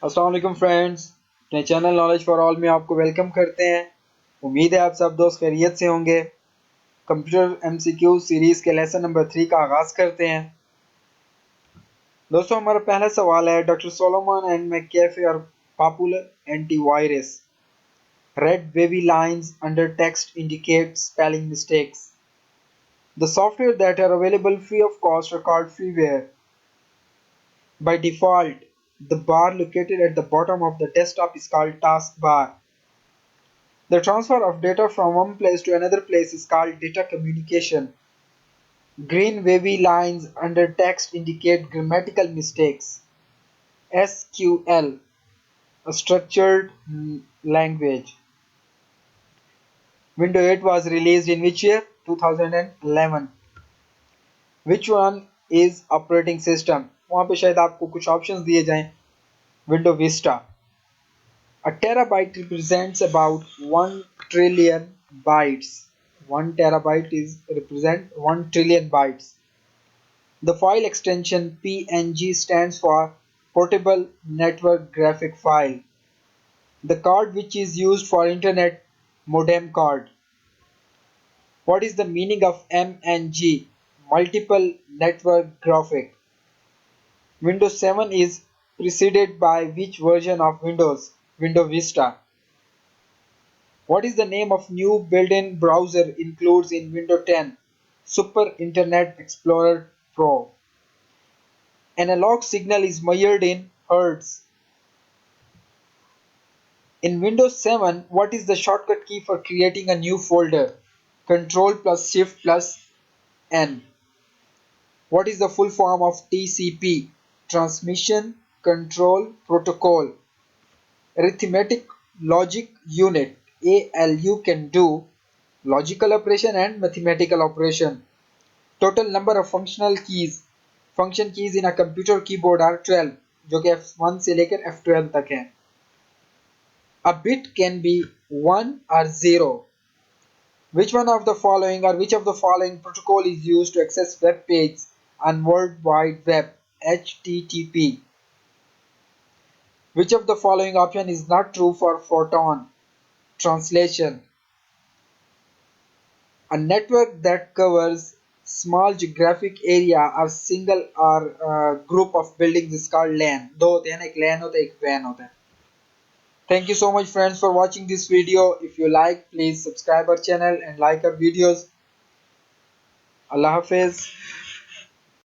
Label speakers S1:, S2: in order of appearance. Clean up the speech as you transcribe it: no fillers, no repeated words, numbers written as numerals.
S1: अस्सलाम वालेकुम फ्रेंड्स, अपने चैनल नॉलेज फॉर ऑल में आपको वेलकम करते हैं। उम्मीद है आप सब दोस्त खैरियत से होंगे। कंप्यूटर एमसीक्यू सीरीज़ के लेसन नंबर 3 का आगाज़ करते हैं। दोस्तों, हमारा पहला सवाल है, doctor Solomon and McAfee are popular antivirus. Red wavy lines under text indicate spelling mistakes. The software that are available free of cost are called freeware. By default, the bar located at the bottom of the desktop is called taskbar. The transfer of data from one place to another place is called data communication. Green wavy lines under text indicate grammatical mistakes. SQL, a structured language. Windows 8 was released in which year? 2011. Which one is operating system? वहाँ पे शायद आपको कुछ options दिए जाएं. Windows Vista. A terabyte represents about 1 trillion bytes. 1 terabyte represent 1 trillion bytes. The file extension PNG stands for Portable Network Graphic File. The card which is used for internet modem card. What is the meaning of MNG? Multiple Network Graphic. Windows 7 is preceded by which version of Windows? Windows Vista. What is the name of new built-in browser includes in Windows 10? Super Internet Explorer Pro. Analog signal is measured in hertz. In Windows 7, what is the shortcut key for creating a new folder? Control plus Shift plus N. What is the full form of TCP? Transmission Control Protocol. Arithmetic Logic Unit ALU can do logical operation and mathematical operation. Total number of functional keys, function keys in a computer keyboard are 12, जो कि F1 से लेकर F12 तक हैं. A bit can be 1 or 0. Which one of the following or which of the following protocol is used to access web pages on World Wide Web? HTTP. Which of the following option is not true for photon? Translation. A network that covers small geographic area or single or group of buildings is called LAN. दो होते हैं ना, एक LAN होता है, एक WAN होता है. Thank you so much friends for watching this video. If you like, please subscribe our channel and like our videos. Allah Hafiz.